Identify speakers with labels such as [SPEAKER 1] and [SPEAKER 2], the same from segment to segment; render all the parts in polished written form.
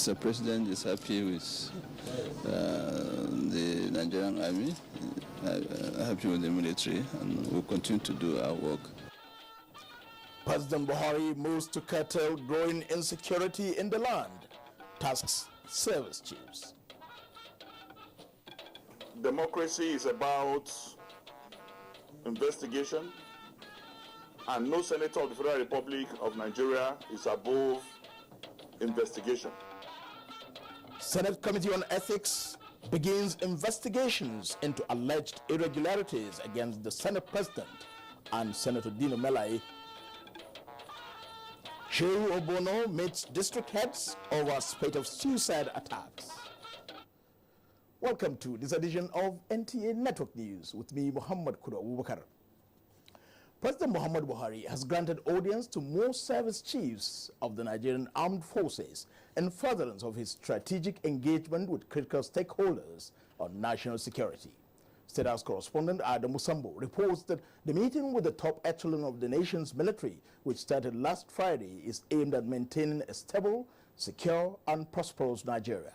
[SPEAKER 1] Mr. President is happy with the Nigerian army, happy with the military, and we'll continue to do our work.
[SPEAKER 2] President Buhari moves to curtail growing insecurity in the land, tasks service chiefs.
[SPEAKER 3] Democracy is about investigation, and no senator of the Federal Republic of Nigeria is above investigation.
[SPEAKER 2] Senate Committee on Ethics begins investigations into alleged irregularities against the Senate President and Senator Dino Melaye. Shehu Borno meets district heads over spate of suicide attacks. Welcome to this edition of NTA Network News with me, Muhammad Kudo Abubakar. President Muhammad Buhari has granted audience to more service chiefs of the Nigerian Armed Forces in furtherance of his strategic engagement with critical stakeholders on national security. State House correspondent Adam Musambo reports that the meeting with the top echelon of the nation's military, which started last Friday, is aimed at maintaining a stable, secure, and prosperous Nigeria.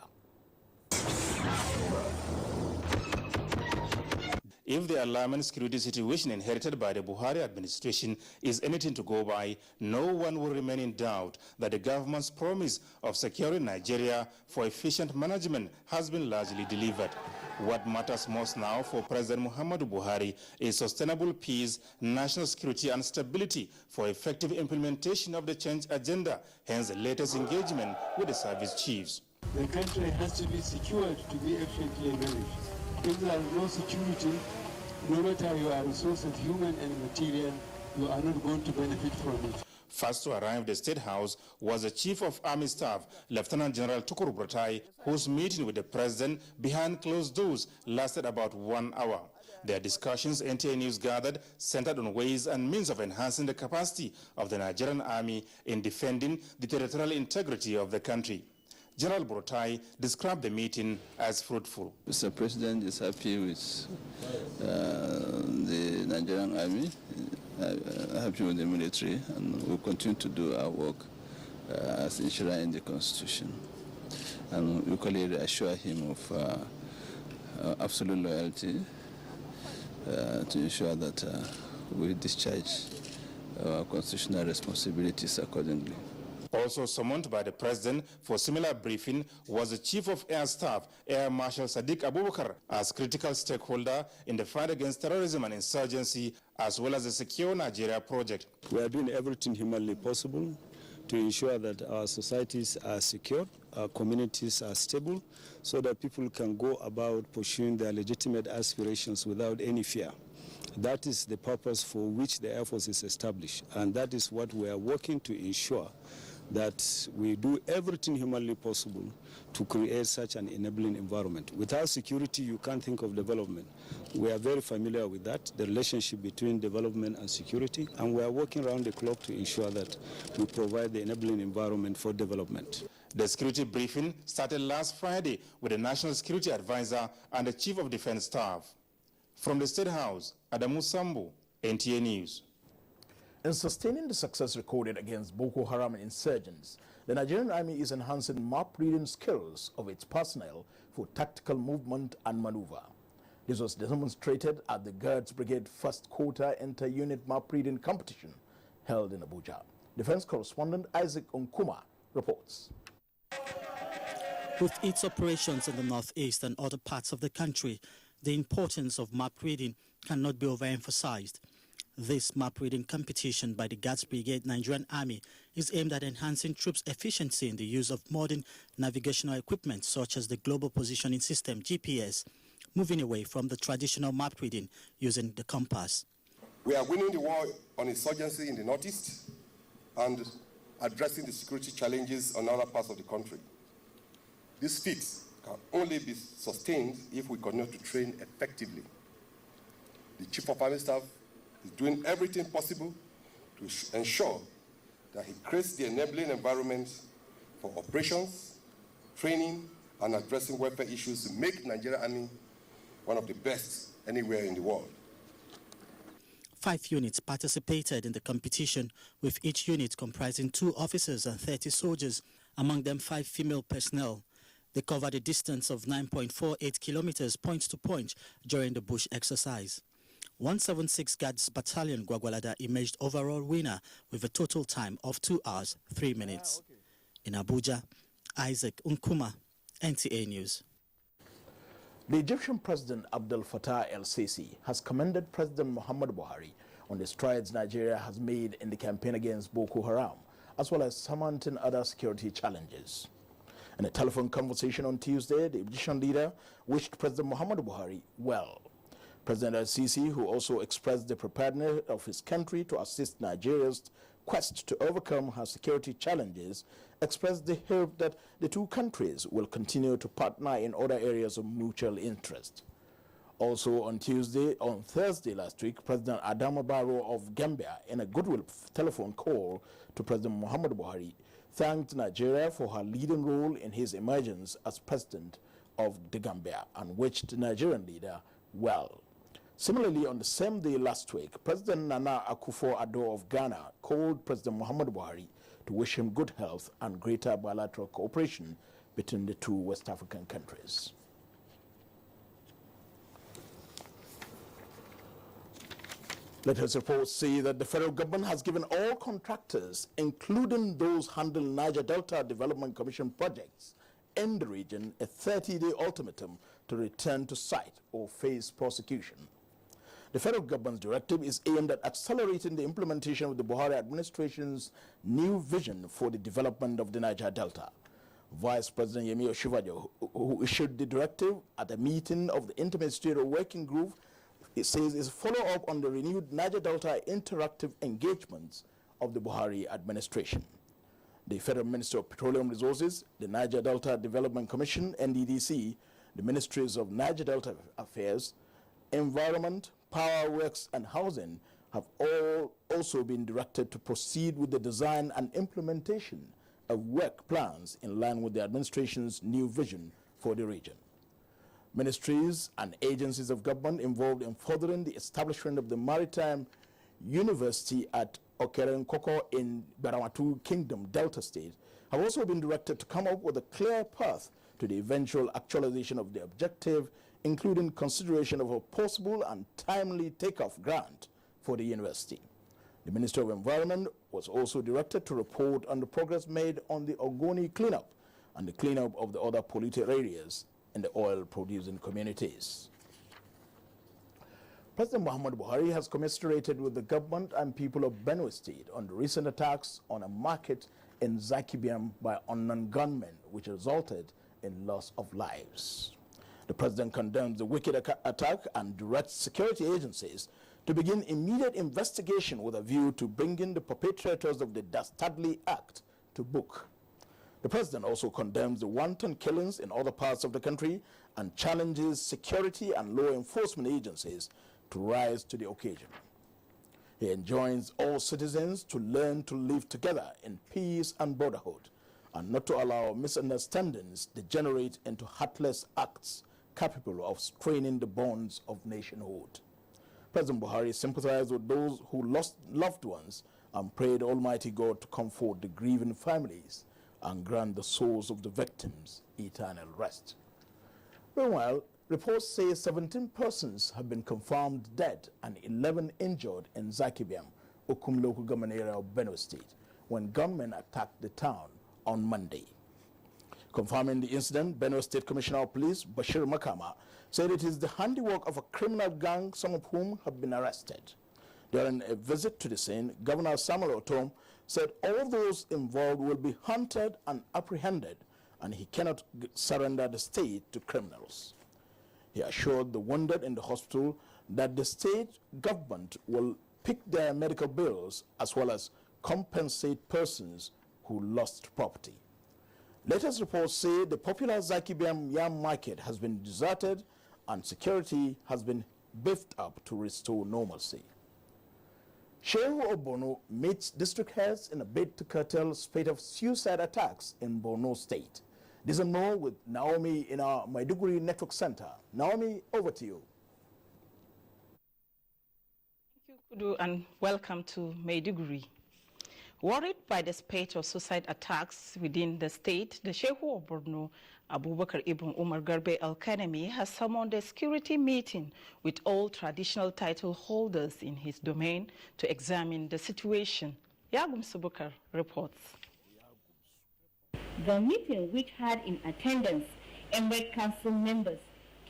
[SPEAKER 4] If the alarming security situation inherited by the Buhari administration is anything to go by, no one will remain in doubt that the government's promise of securing Nigeria for efficient management has been largely delivered. What matters most now for President Muhammadu Buhari is sustainable peace, national security and stability for effective implementation of the change agenda, hence the latest engagement with the service chiefs.
[SPEAKER 5] The country has to be secured to be efficiently managed. If there is no security, no matter your resources, human and material, you are not going to benefit from it.
[SPEAKER 4] First to arrive at the State House was the Chief of Army Staff, Lieutenant General Tukur Buratai, whose meeting with the President behind closed doors lasted about 1 hour. Their discussions, NTA News gathered, centered on ways and means of enhancing the capacity of the Nigerian Army in defending the territorial integrity of the country. General Buratai described the meeting as fruitful.
[SPEAKER 1] Mr. President is happy with the Nigerian army, happy with the military, and we'll continue to do our work as enshrined in the Constitution. And equally assure him of absolute loyalty to ensure that we discharge our constitutional responsibilities accordingly.
[SPEAKER 4] Also summoned by the President for similar briefing was the Chief of Air Staff, Air Marshal Sadiq Abubakar, as critical stakeholder in the fight against terrorism and insurgency, as well as the Secure Nigeria project.
[SPEAKER 6] We are doing everything humanly possible to ensure that our societies are secure, our communities are stable, so that people can go about pursuing their legitimate aspirations without any fear. That is the purpose for which the Air Force is established, and that is what we are working to ensure, that we do everything humanly possible to create such an enabling environment. Without security, you can't think of development. We are very familiar with that, the relationship between development and security, and we are working around the clock to ensure that we provide the enabling environment for development.
[SPEAKER 4] The security briefing started last Friday with the National Security Advisor and the Chief of Defense Staff. From the State House, Adamu Sambu, NTA News.
[SPEAKER 2] In sustaining the success recorded against Boko Haram insurgents, the Nigerian Army is enhancing map-reading skills of its personnel for tactical movement and maneuver. This was demonstrated at the Guards Brigade First Quarter Inter-Unit Map-Reading Competition held in Abuja. Defense correspondent Isaac Onkuma reports.
[SPEAKER 7] With its operations in the northeast and other parts of the country, the importance of map reading cannot be overemphasized. This map reading competition by the Guards Brigade Nigerian Army is aimed at enhancing troops' efficiency in the use of modern navigational equipment such as the Global Positioning System, GPS, moving away from the traditional map reading using the compass.
[SPEAKER 8] We are winning the war on insurgency in the northeast and addressing the security challenges on other parts of the country. This feat can only be sustained if we continue to train effectively. The Chief of Army Staff is doing everything possible to ensure that he creates the enabling environment for operations, training, and addressing welfare issues to make Nigerian Army one of the best anywhere in the world.
[SPEAKER 7] 5 units participated in the competition, with each unit comprising 2 officers and 30 soldiers. among them 5 female personnel. They covered a distance of 9.48 kilometers point to point during the bush exercise. 176 Guards Battalion Gwagwalada emerged overall winner with a total time of 2 hours, 3 minutes. In Abuja, Isaac Nkuma, NTA News.
[SPEAKER 2] The Egyptian President Abdel Fattah el-Sisi has commended President Muhammad Buhari on the strides Nigeria has made in the campaign against Boko Haram, as well as surmounting other security challenges. In a telephone conversation on Tuesday, the Egyptian leader wished President Muhammad Buhari well. President el-Sisi, who also expressed the preparedness of his country to assist Nigeria's quest to overcome her security challenges, expressed the hope that the two countries will continue to partner in other areas of mutual interest. Also on Thursday last week, President Adama Barrow of Gambia, in a goodwill telephone call to President Muhammad Buhari, thanked Nigeria for her leading role in his emergence as president of the Gambia and wished the Nigerian leader well. Similarly, on the same day last week, President Nana Akufo-Addo of Ghana called President Muhammad Buhari to wish him good health and greater bilateral cooperation between the two West African countries. Latest reports say that the federal government has given all contractors, including those handling Niger Delta Development Commission projects in the region, a 30-day ultimatum to return to site or face prosecution. The federal government's directive is aimed at accelerating the implementation of the Buhari administration's new vision for the development of the Niger Delta. Vice President Yemi Oshibajo, who issued the directive at a meeting of the Interministerial Working Group, it says is a follow-up on the renewed Niger Delta interactive engagements of the Buhari administration. The Federal Ministry of Petroleum Resources, the Niger Delta Development Commission, NDDC, the Ministries of Niger Delta Affairs, Environment, Power Works and Housing have all also been directed to proceed with the design and implementation of work plans in line with the administration's new vision for the region. Ministries and agencies of government involved in furthering the establishment of the Maritime University at Okerenkoko in Baramatu Kingdom, Delta State, have also been directed to come up with a clear path to the eventual actualization of the objective, including consideration of a possible and timely takeoff grant for the university. The Minister of Environment was also directed to report on the progress made on the Ogoni cleanup and the cleanup of the other polluted areas in the oil-producing communities. President Muhammad Buhari has commiserated with the government and people of Benue State on the recent attacks on a market in Zakibiam by unknown gunmen, which resulted in loss of lives. The president condemns the wicked attack and directs security agencies to begin immediate investigation with a view to bringing the perpetrators of the dastardly act to book. The president also condemns the wanton killings in other parts of the country and challenges security and law enforcement agencies to rise to the occasion. He enjoins all citizens to learn to live together in peace and brotherhood and not to allow misunderstandings degenerate into heartless acts capable of straining the bonds of nationhood. President Buhari sympathized with those who lost loved ones and prayed Almighty God to comfort the grieving families and grant the souls of the victims eternal rest. Meanwhile, reports say 17 persons have been confirmed dead and 11 injured in Zakibiam, Okum local government area of Benue State, when gunmen attacked the town on Monday. Confirming the incident, Benue State Commissioner of Police Bashir Makama said it is the handiwork of a criminal gang, some of whom have been arrested. During a visit to the scene, Governor Samuel Otom said all those involved will be hunted and apprehended, and he cannot surrender the state to criminals. He assured the wounded in the hospital that the state government will pick their medical bills as well as compensate persons who lost property. Latest reports say the popular Zakibiam yam market has been deserted and security has been beefed up to restore normalcy. Shehu of Borno meets district heads in a bid to curtail spate of suicide attacks in Borno State. This and more with Naomi in our Maiduguri Network Center. Naomi, over to you.
[SPEAKER 9] Thank you, Kudu, and welcome to Maiduguri. Worried by the spate of suicide attacks within the state, the Sheikh of Borno, Abubakar Ibn Umar Garbe Al-Kanemi, has summoned a security meeting with all traditional title holders in his domain to examine the situation. Yagum Subukar reports.
[SPEAKER 10] The meeting, which had in attendance Emirate Council members,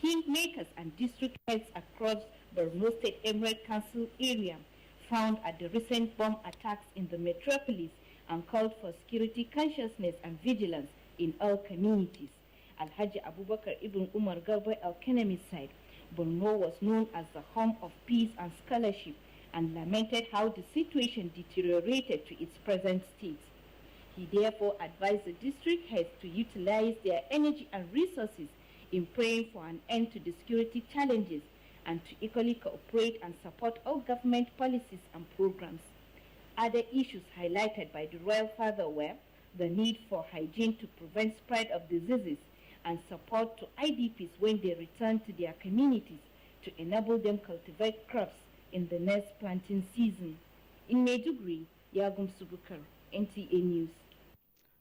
[SPEAKER 10] kingmakers and district heads across Borno State Emirate Council area, found at the recent bomb attacks in the metropolis and called for security consciousness and vigilance in all communities. Alhaji Abubakar Ibn Umar Garba Al-Kanemi said Borno was known as the home of peace and scholarship and lamented how the situation deteriorated to its present state. He therefore advised the district heads to utilize their energy and resources in praying for an end to the security challenges and to equally cooperate and support all government policies and programs. Other issues highlighted by the Royal Father were the need for hygiene to prevent spread of diseases and support to IDPs when they return to their communities to enable them cultivate crops in the next planting season. In Maiduguri, Yagum Subukar, NTA News.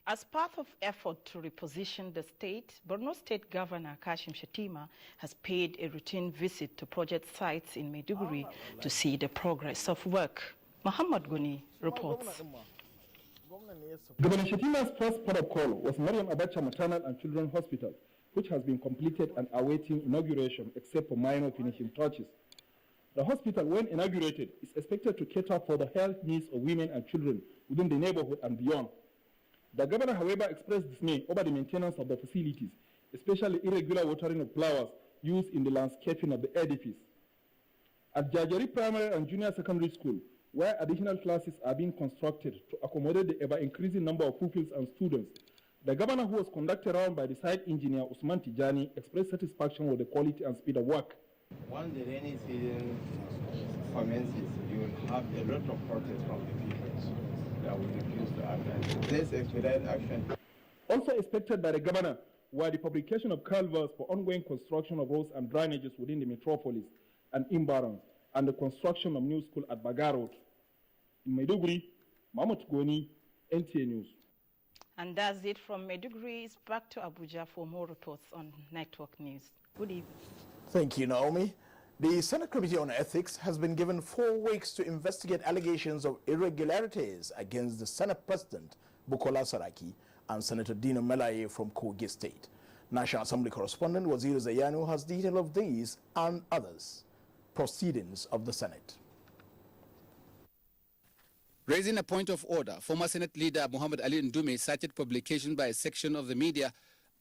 [SPEAKER 9] As part of effort to reposition the state, Borno State Governor Kashim Shettima has paid a routine visit to project sites in Maiduguri to see the progress of work. Muhammad Guni reports.
[SPEAKER 11] Governor Shettima's first port of call was Mariam Abacha Maternal and Children's Hospital, which has been completed and awaiting inauguration except for minor finishing touches. The hospital, when inaugurated, is expected to cater for the health needs of women and children within the neighborhood and beyond. The governor, however, expressed dismay over the maintenance of the facilities, especially irregular watering of flowers used in the landscaping of the edifice. At Jajari Primary and Junior Secondary School, where additional classes are being constructed to accommodate the ever-increasing number of pupils and students, the governor, who was conducted around by the site engineer Usman Tijani, expressed satisfaction with the quality and speed of work.
[SPEAKER 12] Once the rainy season commences, you will have a lot of protest from the people that will refuse to act. This expedite action.
[SPEAKER 11] Also expected by the governor were the publication of culverts for ongoing construction of roads and drainages within the metropolis and environs, and the construction of new school at Baga Road. In Maiduguri, Mahmoud Goni, NTA News.
[SPEAKER 9] And that's it from Maiduguri. It's back to Abuja for more reports on Network News. Good evening.
[SPEAKER 2] Thank you, Naomi. The Senate Committee on Ethics has been given 4 weeks to investigate allegations of irregularities against the Senate President, Bukola Saraki, and Senator Dino Melaye from Kogi State. National Assembly correspondent Wazir Zayanu has detail of these and others proceedings of the Senate.
[SPEAKER 13] Raising a point of order, former Senate leader Muhammad Ali Ndume cited publication by a section of the media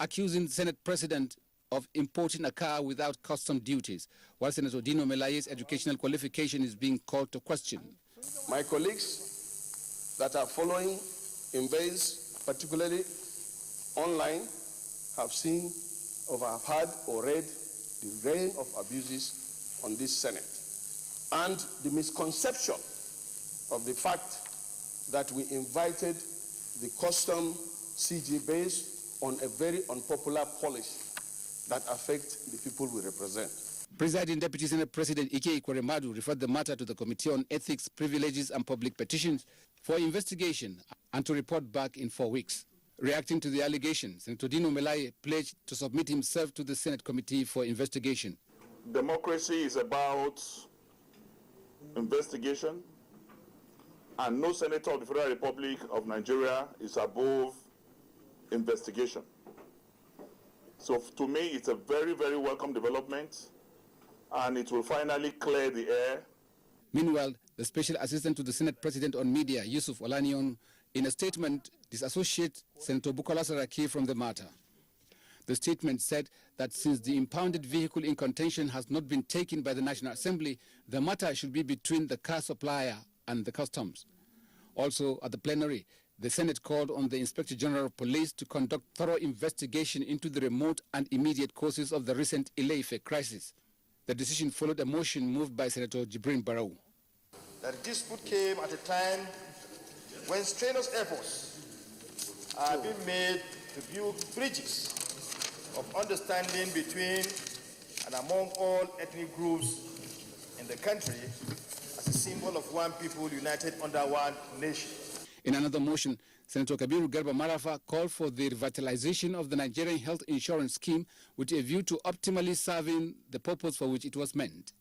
[SPEAKER 13] accusing the Senate President of importing a car without custom duties, while Senator Dino Melaye's educational qualification is being called to question.
[SPEAKER 8] My colleagues that are following in ways, particularly online, have seen or have heard or read the rain of abuses on this Senate and the misconception of the fact that we invited the custom CG based on a very unpopular policy that affect the people we represent.
[SPEAKER 13] Presiding Deputy Senate President Ike Ikweremadu referred the matter to the Committee on Ethics, Privileges and Public Petitions for investigation and to report back in 4 weeks. Reacting to the allegations, Senator Dino Melaye pledged to submit himself to the Senate Committee for investigation.
[SPEAKER 3] Democracy is about investigation, and no senator of the Federal Republic of Nigeria is above investigation. So to me, it's a very, very welcome development, and it will finally clear the air.
[SPEAKER 13] Meanwhile, the Special Assistant to the Senate President on Media, Yusuf Olaniyon, in a statement, disassociates Senator Bukola Saraki from the matter. The statement said that since the impounded vehicle in contention has not been taken by the National Assembly, the matter should be between the car supplier and the customs. Also, at the plenary, the Senate called on the Inspector General of Police to conduct thorough investigation into the remote and immediate causes of the recent Ile-Ife crisis. The decision followed a motion moved by Senator Jibrin Barau.
[SPEAKER 14] The dispute came at a time when strenuous efforts are being made to build bridges of understanding between and among all ethnic groups in the country as a symbol of one people united under one nation.
[SPEAKER 13] In another motion, Senator Kabiru Garba Marafa called for the revitalization of the Nigerian health insurance scheme with a view to optimally serving the purpose for which it was meant.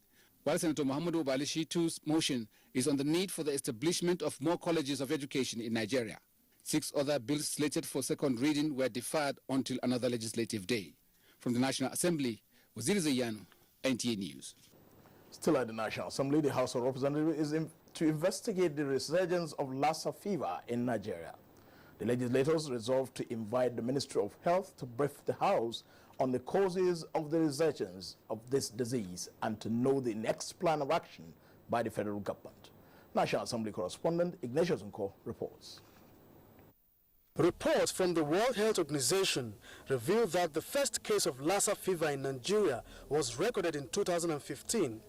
[SPEAKER 13] While Senator Muhammadu Ubali Shitu's motion is on the need for the establishment of more colleges of education in Nigeria. 6 other bills slated for second reading were deferred until another legislative day. From the National Assembly, Waziri Zayanu, NTA News.
[SPEAKER 2] Still at the National Assembly, the House of Representatives is to investigate the resurgence of Lassa fever in Nigeria. The legislators resolved to invite the Ministry of Health to brief the House on the causes of the resurgence of this disease and to know the next plan of action by the federal government. National Assembly correspondent Ignatius Nko reports.
[SPEAKER 15] Reports from the World Health Organization reveal that the first case of Lassa fever in Nigeria was recorded in 2015.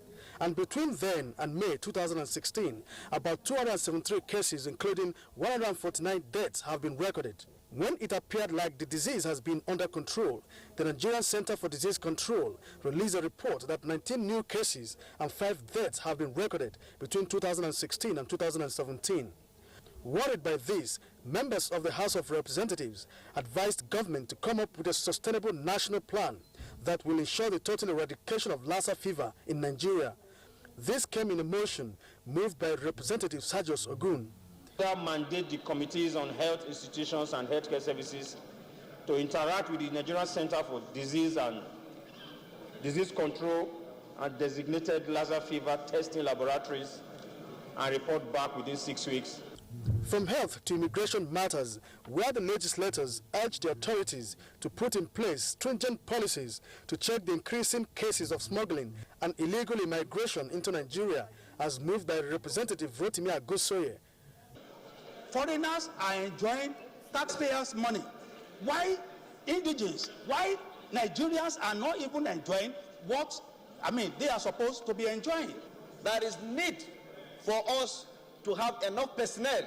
[SPEAKER 15] And between then and May 2016, about 273 cases, including 149 deaths, have been recorded. When it appeared like the disease has been under control, the Nigerian Center for Disease Control released a report that 19 new cases and 5 deaths have been recorded between 2016 and 2017. Worried by this, members of the House of Representatives advised government to come up with a sustainable national plan that will ensure the total eradication of Lassa fever in Nigeria. This came in a motion moved by Representative Sajos Ogun.
[SPEAKER 16] Mandate the committees on health institutions and healthcare services to interact with the Nigerian Center for Disease and Disease Control and designated Lassa fever testing laboratories and report back within 6 weeks.
[SPEAKER 15] From health to immigration matters, where the legislators urged the authorities to put in place stringent policies to check the increasing cases of smuggling and illegal immigration into Nigeria, as moved by Representative Rotimi Agusoye.
[SPEAKER 17] Foreigners are enjoying taxpayers' money. Why indigenous? Why Nigerians are not even enjoying what, they are supposed to be enjoying?
[SPEAKER 18] There is need for us to have enough personnel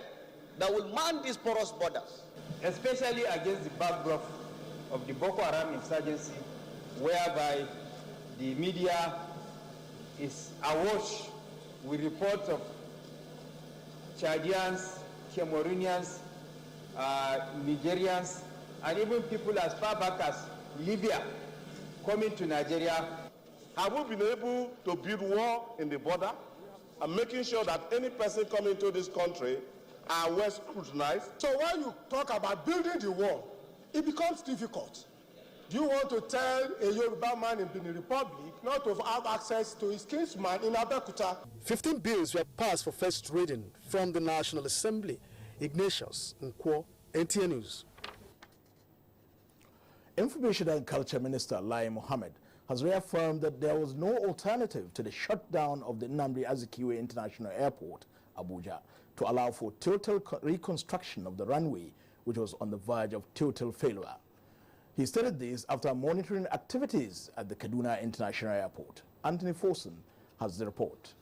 [SPEAKER 18] that will man these porous borders.
[SPEAKER 12] Especially against the backdrop of the Boko Haram insurgency, whereby the media is awash with reports of Chadians, Cameroonians, Nigerians, and even people as far back as Libya coming to Nigeria.
[SPEAKER 19] Have we been able to build wall in the border and making sure that any person coming to this country are well scrutinized?
[SPEAKER 20] So when you talk about building the wall, it becomes difficult. Do you want to tell a Yoruba man in Benin Republic not to have access to his kinsman in Abeokuta?
[SPEAKER 15] 15 bills were passed for first reading from the National Assembly. Ignatius Nkwo, NTA News.
[SPEAKER 2] Information and Culture Minister Lai Mohammed has reaffirmed that there was no alternative to the shutdown of the Nnamdi Azikiwe International Airport, Abuja, to allow for total reconstruction of the runway, which was on the verge of total failure. He stated this after monitoring activities at the Kaduna International Airport. Anthony Forson has the report.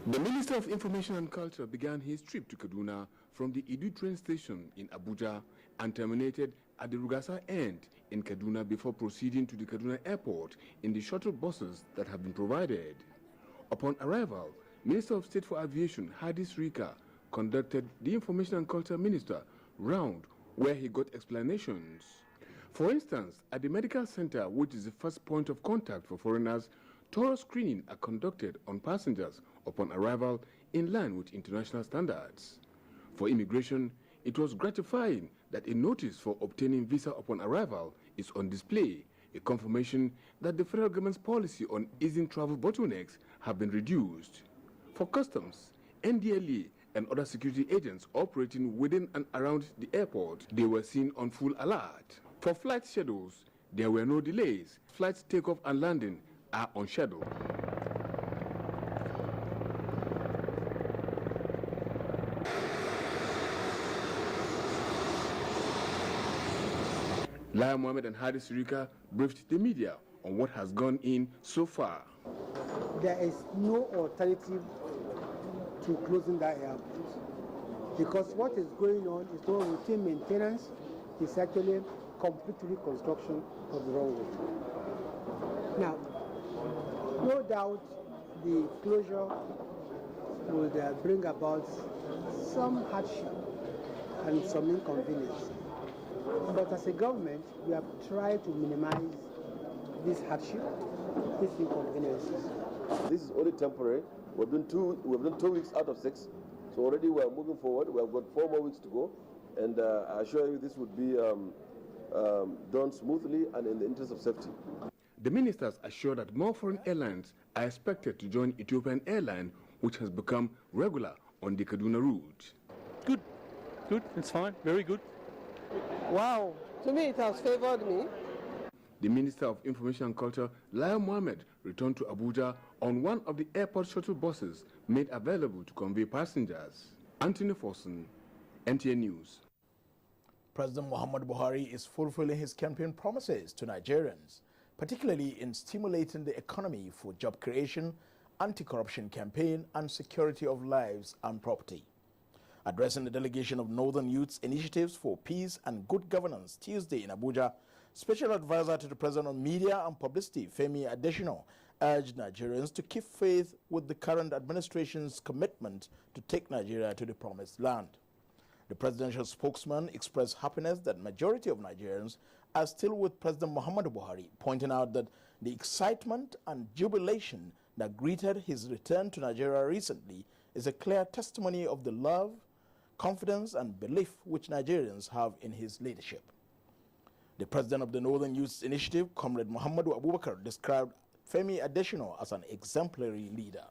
[SPEAKER 21] The Minister of Information and Culture began his trip to Kaduna from the Idu train station in Abuja and terminated at the Rugasa end in Kaduna before proceeding to the Kaduna Airport in the shuttle buses that have been provided. Upon arrival, Minister of State for Aviation Hadis Rika conducted the Information and Culture Minister round where he got explanations. For instance, at the medical center, which is the first point of contact for foreigners, thorough screening are conducted on passengers upon arrival in line with international standards. For immigration, it was gratifying that a notice for obtaining visa upon arrival is on display, a confirmation that the federal government's policy on easing travel bottlenecks have been reduced. For customs, NDLA and other security agents operating within and around the airport, they were seen on full alert. For flight schedules, there were no delays. Flights takeoff and landing are on schedule. Lai Mohammed and Hadis Rika briefed the media on what has gone in so far.
[SPEAKER 22] There is no alternative to closing that airport because what is going on is not routine maintenance, it's actually complete reconstruction of the runway. Now, no doubt the closure would bring about some hardship and some inconvenience. But as a government, we have tried to minimize this hardship, these inconveniences.
[SPEAKER 1] This is only temporary. We've done 2 weeks out of 6, so already we are moving forward. We have got 4 more weeks to go, and I assure you this would be done smoothly and in the interest of safety.
[SPEAKER 21] The ministers assure that more foreign airlines are expected to join Ethiopian Airlines, which has become regular on the Kaduna route.
[SPEAKER 5] Good, it's fine, very good.
[SPEAKER 23] Wow, to me it has favored me.
[SPEAKER 21] The Minister of Information and Culture, Lai Mohammed, returned to Abuja on one of the airport shuttle buses made available to convey passengers. Anthony Forson, NTA News.
[SPEAKER 2] President Muhammad Buhari is fulfilling his campaign promises to Nigerians, particularly in stimulating the economy for job creation, anti-corruption campaign, and security of lives and property. Addressing the delegation of Northern Youth's Initiatives for Peace and Good Governance Tuesday in Abuja, Special Advisor to the President on Media and Publicity, Femi Adesina, urged Nigerians to keep faith with the current administration's commitment to take Nigeria to the promised land. The presidential spokesman expressed happiness that majority of Nigerians are still with President Muhammadu Buhari, pointing out that the excitement and jubilation that greeted his return to Nigeria recently is a clear testimony of the love, confidence, and belief which Nigerians have in his leadership. The president of the Northern Youth Initiative, Comrade Muhammadu Abubakar, described Femi Adesina as an exemplary leader.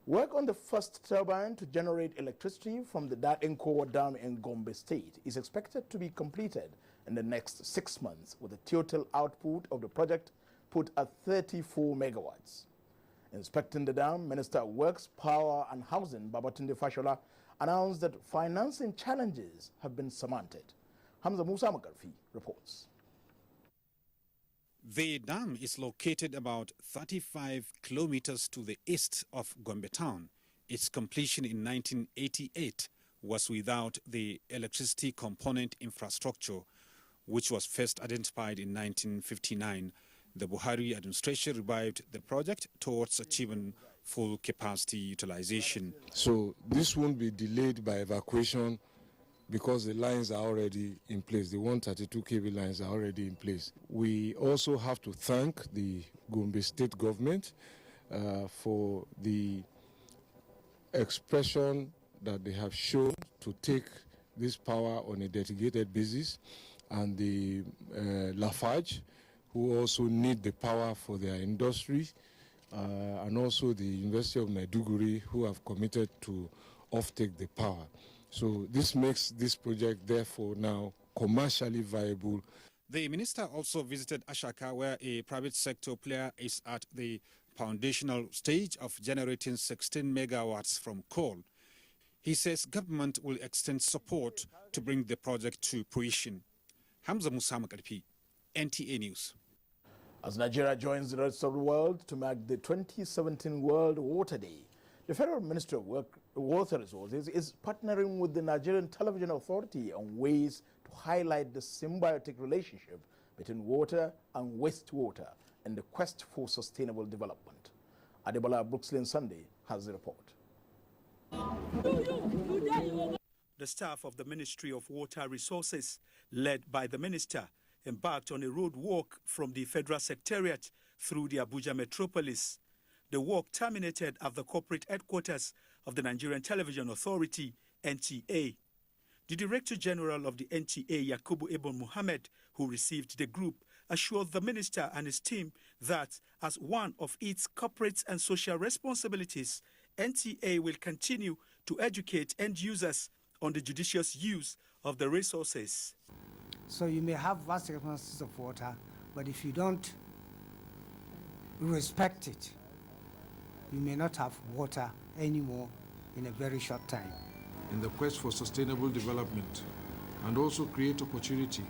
[SPEAKER 2] Work on the first turbine to generate electricity from the Datenko Dam in Gombe State is expected to be completed in the next 6 months, with the total output of the project put at 34 megawatts. Inspecting the dam, Minister of Works, Power and Housing, Babatunde Fashola, announced that financing challenges have been surmounted. Hamza Musa Makarfi reports.
[SPEAKER 24] The dam is located about 35 kilometers to the east of Gombe town. Its completion in 1988 was without the electricity component infrastructure, which was first identified in 1959. The Buhari administration revived the project towards achieving full capacity utilization.
[SPEAKER 25] So this won't be delayed by evacuation because the lines are already in place. The 132 kV lines are already in place. We also have to thank the Gombe State government for the expression that they have shown to take this power on a dedicated basis, and the Lafarge, who also need the power for their industry, and also the University of Maiduguri, who have committed to offtake the power. So this makes this project, therefore, now commercially viable.
[SPEAKER 24] The minister also visited Ashaka, where a private sector player is at the foundational stage of generating 16 megawatts from coal. He says government will extend support to bring the project to fruition. Hamza Musa Makarfi, NTA News.
[SPEAKER 2] As Nigeria joins the rest of the world to mark the 2017 World Water Day, the Federal Ministry of Water Resources is partnering with the Nigerian Television Authority on ways to highlight the symbiotic relationship between water and wastewater in the quest for sustainable development. Adebola Brookslyn Sunday has the report.
[SPEAKER 26] The staff of the Ministry of Water Resources, led by the minister, embarked on a road walk from the Federal Secretariat through the Abuja metropolis. The walk terminated at the corporate headquarters of the Nigerian Television Authority, NTA. The Director General of the NTA, Yakubu Ibn Muhammad, who received the group, assured the minister and his team that as one of its corporate and social responsibilities, NTA will continue to educate end users on the judicious use of the resources.
[SPEAKER 27] So you may have vast expanses of water, but if you don't respect it, you may not have water anymore in a very short time.
[SPEAKER 28] In the quest for sustainable development, and also create opportunity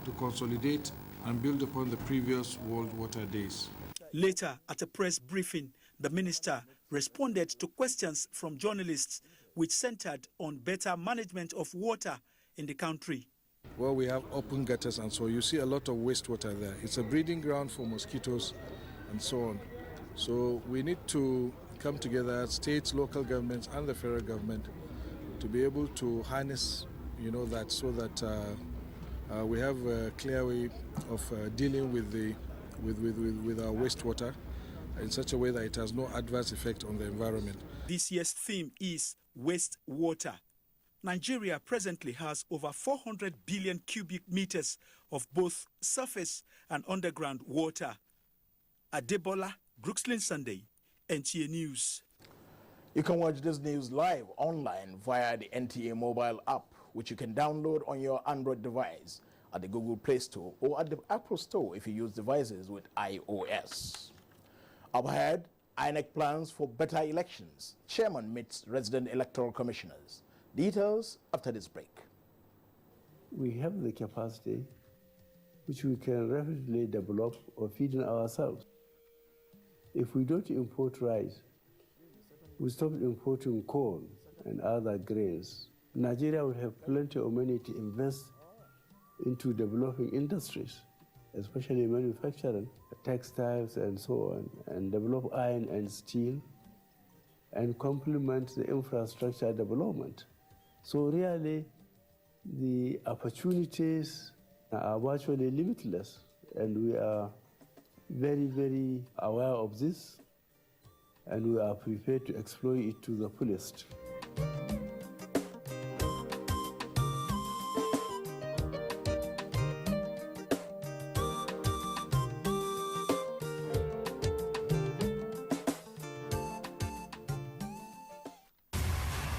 [SPEAKER 28] to consolidate and build upon the previous World Water Days.
[SPEAKER 26] Later, at a press briefing, the minister responded to questions from journalists which centered on better management of water in the country.
[SPEAKER 28] Well, we have open gutters, and so you see a lot of wastewater there. It's a breeding ground for mosquitoes and so on.
[SPEAKER 25] So we need to come together, states, local governments, and the federal government, to be able to harness, that, so that we have a clear way of dealing with our wastewater in such a way that it has no adverse effect on the environment.
[SPEAKER 26] This year's theme is wastewater. Nigeria presently has over 400 billion cubic meters of both surface and underground water. Adebola, Brooklyn Sunday, NTA News.
[SPEAKER 2] You can watch this news live online via the NTA mobile app, which you can download on your Android device at the Google Play Store or at the Apple Store if you use devices with iOS. Up ahead, INEC plans for better elections. Chairman meets resident electoral commissioners. Details after this break.
[SPEAKER 3] We have the capacity which we can rapidly develop or feed in ourselves. If we don't import rice, we stop importing corn and other grains, Nigeria will have plenty of money to invest into developing industries, especially manufacturing, textiles and so on, and develop iron and steel, and complement the infrastructure development. So really, the opportunities are virtually limitless, and we are very, very aware of this, and we are prepared to exploit it to the fullest.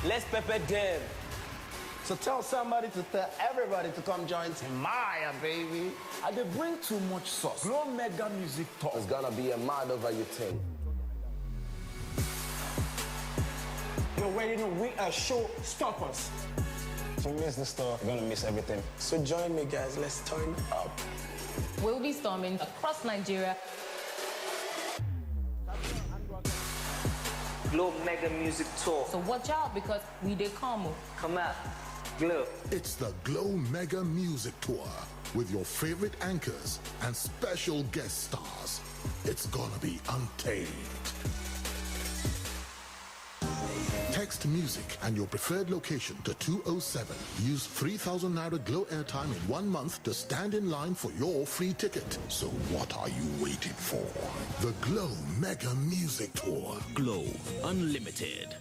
[SPEAKER 4] Let's pepper them. So tell somebody to tell everybody to come join Timaya, baby. I did bring too much sauce. Glow Mega Music Talk.
[SPEAKER 6] It's gonna be a mad over your thing.
[SPEAKER 4] You already know we are showstoppers.
[SPEAKER 6] If you miss the store, you're gonna miss everything.
[SPEAKER 4] So join me, guys. Let's turn up.
[SPEAKER 7] We'll be storming across Nigeria.
[SPEAKER 4] Glow Mega Music Tour.
[SPEAKER 7] So watch out because we did come
[SPEAKER 4] out. Glow.
[SPEAKER 8] It's the Glow Mega Music Tour with your favorite anchors and special guest stars. It's gonna be untamed. Text music and your preferred location to 207. Use 3,000 Naira Glow airtime in 1 month to stand in line for your free ticket. So what are you waiting for? The Glow Mega Music Tour.
[SPEAKER 9] Glow Unlimited.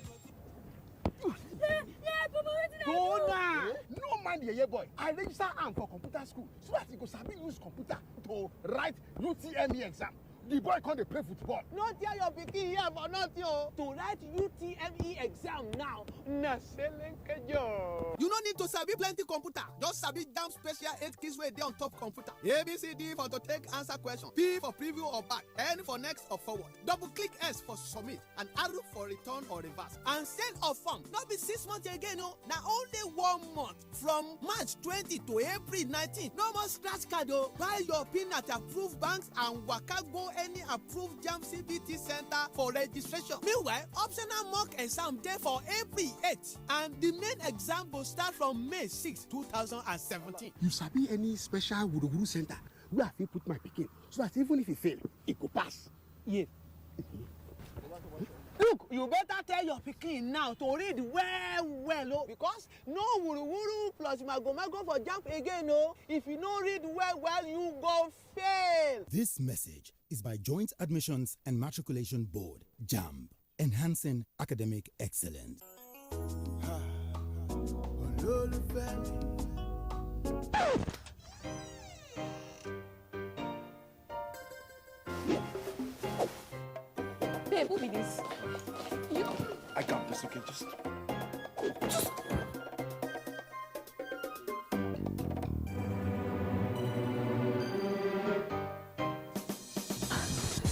[SPEAKER 10] Go now! No mind the boy. I register am for computer school so that he go sabi use computer to write UTME exam. The boy can't play football.
[SPEAKER 11] Not hear your pikin here for nothing. To write UTME exam now, na selling job.
[SPEAKER 10] You no need to sabi plenty computer. Just sabi damn special 8 keys where they on top computer. A, B, C, D for to take answer question. P for preview or back. N for next or forward. Double click S for submit. And arrow for return or reverse. And send or form. Not be 6 months again, no. Now only 1 month. From March 20 to April 19. No more scratch card, oh. Buy your pin at approved banks and waka go any approved JAM CBT center for registration. Meanwhile, optional mock exam day for April 8th, and the main exam will start from May 6, 2017. You sabi any special Wuru center where I fit put my pikin so that even if he fail, it could pass?
[SPEAKER 11] Yeah. Look, you better tell your pikin now to read well, oh, because no wuru plus mago for jump again, oh. If you don't read well, you go fail.
[SPEAKER 29] This message is by Joint Admissions and Matriculation Board, JAMB, enhancing academic excellence.
[SPEAKER 7] Babe, who be this?
[SPEAKER 10] I got this, okay? Just...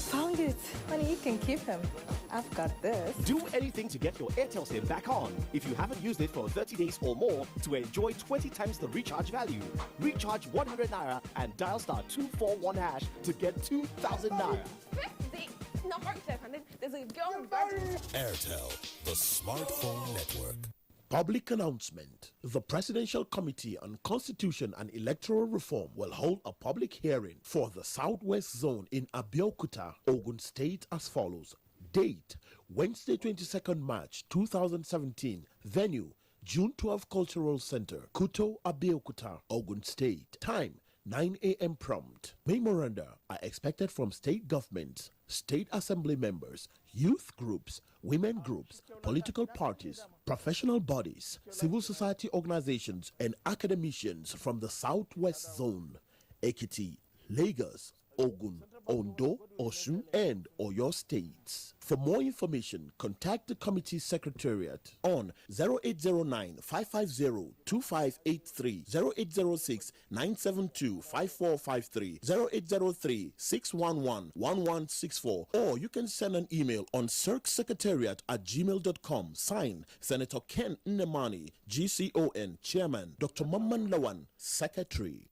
[SPEAKER 7] Found it. Honey, you can keep him. I've got this.
[SPEAKER 30] Do anything to get your Airtel SIM back on if you haven't used it for 30 days or more to enjoy 20 times the recharge value. Recharge 100 Naira and dial *241# to get 2,000 Naira.
[SPEAKER 7] Number 7. There's a girl.
[SPEAKER 9] Airtel, the smartphone network.
[SPEAKER 12] Public announcement. The Presidential Committee on Constitution and Electoral Reform will hold a public hearing for the Southwest Zone in Abeokuta, Ogun State as follows. Date, Wednesday 22nd March 2017. Venue, June 12 Cultural Center, Kuto, Abeokuta, Ogun State. Time, 9 a.m. prompt. Memoranda are expected from state governments, state assembly members, youth groups, women groups, political parties, professional bodies, civil society organizations, and academicians from the Southwest Zone, Ekiti, Lagos, Ogun, Ondo, Osun, and Oyo states. For more information, contact the committee secretariat on 0809-550-2583, 0806-972-5453, 0803-611-1164, or you can send an email on circsecretariat@gmail.com. Signed, Senator Ken Nnemani, GCON, Chairman, Dr. Mamman Lawan, Secretary.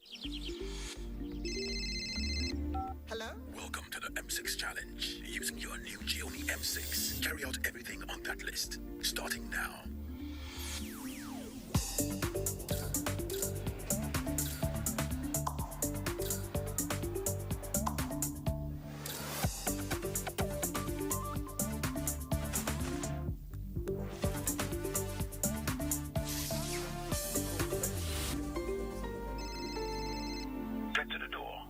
[SPEAKER 9] Hello? Welcome to the M6 Challenge. Using your new Gioni M6, carry out everything on that list. Starting now. Get to the door.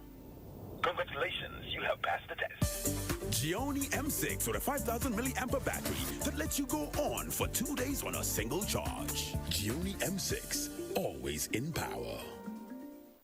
[SPEAKER 9] Congratulations, you have passed the test.
[SPEAKER 13] Gioni M6 with a 5,000 milliampere battery that lets you go on for 2 days on a single charge.
[SPEAKER 9] Gioni M6, always in power.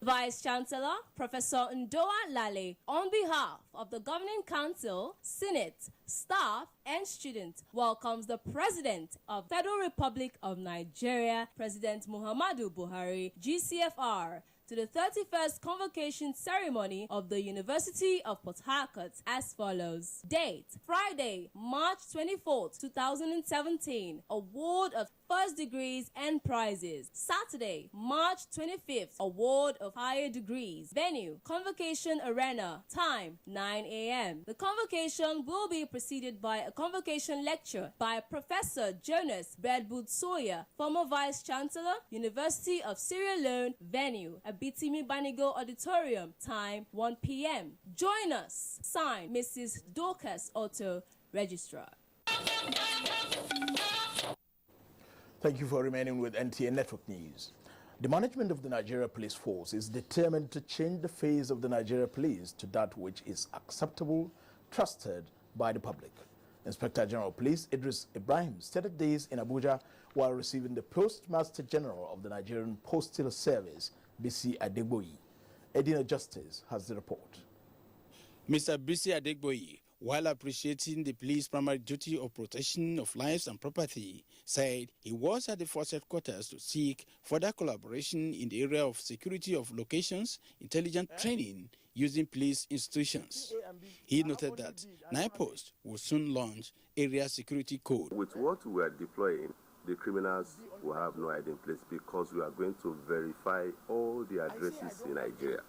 [SPEAKER 14] Vice Chancellor Professor Ndoa Lale, on behalf of the Governing Council, Senate, staff, and students, welcomes the President of Federal Republic of Nigeria, President Muhammadu Buhari, GCFR, to the 31st convocation ceremony of the University of Port Harcourt as follows. Date, Friday, March 24th, 2017. Award of first degrees and prizes. Saturday, March 25th. Award of higher degrees. Venue, Convocation Arena. Time, 9 a.m. The convocation will be preceded by a convocation lecture by Professor Jonas Bedwood Sawyer, former Vice Chancellor, University of Sierra Leone. Venue, Bitimi Banigo Auditorium. Time, 1 p.m. Join us. Signed, Mrs. Dorcas Otto, Registrar.
[SPEAKER 2] Thank you for remaining with NTA Network News. The management of the Nigeria Police Force is determined to change the face of the Nigeria Police to that which is acceptable, trusted by the public. Inspector General of Police Idris Ibrahim stated this in Abuja while receiving the Postmaster General of the Nigerian Postal Service, Bisi Adegboyi. Edina Justice has the report.
[SPEAKER 15] Mr. Bisi Adegboyi, while appreciating the police primary duty of protection of lives and property, said he was at the force headquarters to seek further collaboration in the area of security of locations, intelligent training using police institutions. He noted that NIPOST will soon launch area security code.
[SPEAKER 1] With what we are deploying, the criminals will have no hiding place because we are going to verify all the addresses in Nigeria.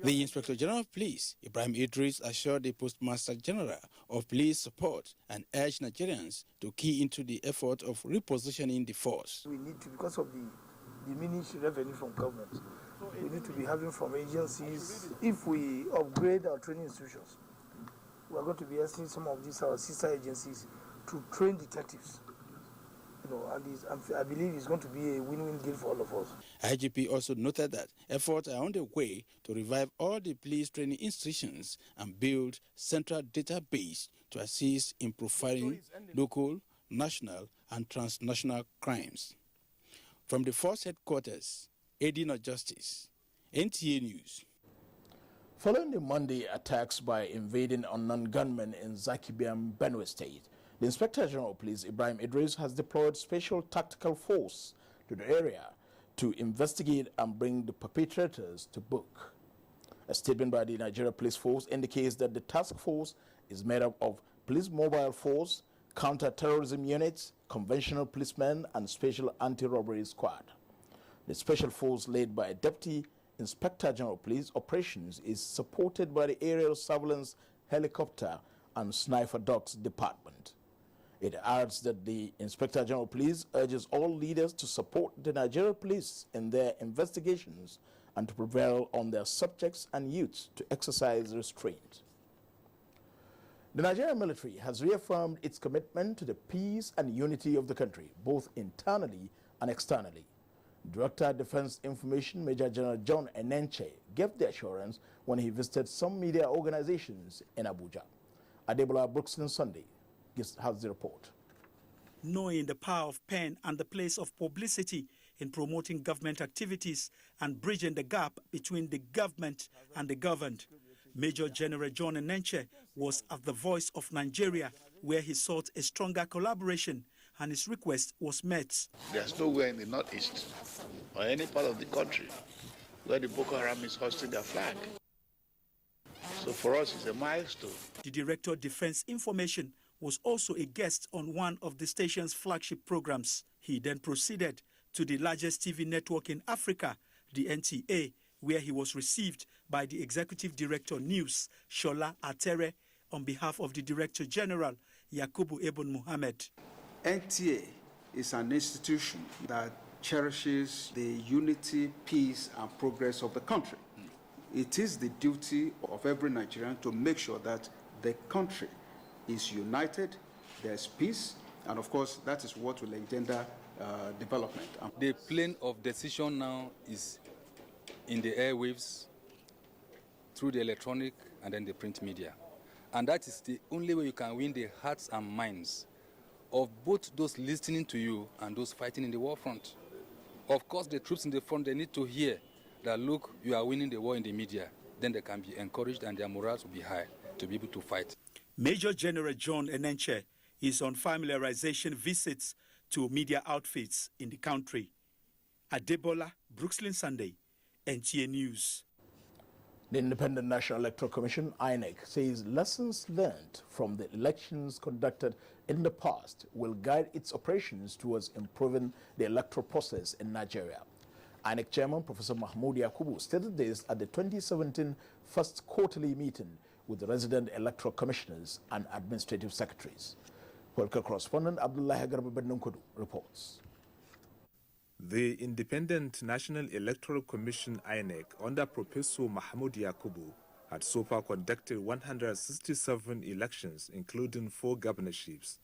[SPEAKER 15] The Inspector General of Police, Ibrahim Idris, assured the Postmaster General of Police support and urged Nigerians to key into the effort of repositioning the force.
[SPEAKER 16] We need to, because of the diminished revenue from government, we need to be having from agencies. If we upgrade our training institutions, we are going to be asking some of these our sister agencies to train detectives. And I believe it's going to be a win-win deal for all of us.
[SPEAKER 15] IGP also noted that efforts are on the way to revive all the police training institutions and build central database to assist in profiling local, national, and transnational crimes. From the force headquarters, Edina Justice, NTA News.
[SPEAKER 2] Following the Monday attacks by invading unknown gunmen in Zakibiam, Benue State, the Inspector General of Police, Ibrahim Idris, has deployed special tactical force to the area to investigate and bring the perpetrators to book. A statement by the Nigeria Police Force indicates that the task force is made up of police mobile force, counter-terrorism units, conventional policemen, and special anti-robbery squad. The special force led by Deputy Inspector General of Police Operations is supported by the Aerial Surveillance Helicopter and Sniper Dogs Department. It adds that the Inspector General of Police urges all leaders to support the Nigerian police in their investigations and to prevail on their subjects and youths to exercise restraint. The Nigerian military has reaffirmed its commitment to the peace and unity of the country, both internally and externally. Director Defense Information Major General John Enenche gave the assurance when he visited some media organizations in Abuja. Adebola Brookston Sunday has the report.
[SPEAKER 26] Knowing the power of pen and the place of publicity in promoting government activities and bridging the gap between the government and the governed, Major General John Enenche was at the Voice of Nigeria, where he sought a stronger collaboration, and his request was met.
[SPEAKER 5] There's nowhere in the northeast or any part of the country where the Boko Haram is hosting their flag. So for us, it's a milestone.
[SPEAKER 26] The Director of Defense Information was also a guest on one of the station's flagship programs. He then proceeded to the largest TV network in Africa, the NTA, where he was received by the Executive Director News, Shola Atere, on behalf of the Director General, Yakubu Ibn Muhammad.
[SPEAKER 17] NTA is an institution that cherishes the unity, peace, and progress of the country. It is the duty of every Nigerian to make sure that the country is united, there's peace, and of course, that is what will engender development.
[SPEAKER 18] The plane of decision now is in the airwaves, through the electronic and then the print media. And that is the only way you can win the hearts and minds of both those listening to you and those fighting in the war front. Of course, the troops in the front, they need to hear that, look, you are winning the war in the media. Then they can be encouraged and their morals will be high to be able to fight.
[SPEAKER 26] Major General John Enenche is on familiarization visits to media outfits in the country. Adebola, Brooksland Sunday, NTA News.
[SPEAKER 2] The Independent National Electoral Commission, INEC, says lessons learned from the elections conducted in the past will guide its operations towards improving the electoral process in Nigeria. INEC Chairman Professor Mahmoud Yakubu stated this at the 2017 first quarterly meeting with the resident electoral commissioners and administrative secretaries. Political correspondent Abdullah Garba Benunkudu reports.
[SPEAKER 19] The Independent National Electoral Commission INEC under Professor Mahmoud Yakubu had so far conducted 167 elections, including 4 governorships.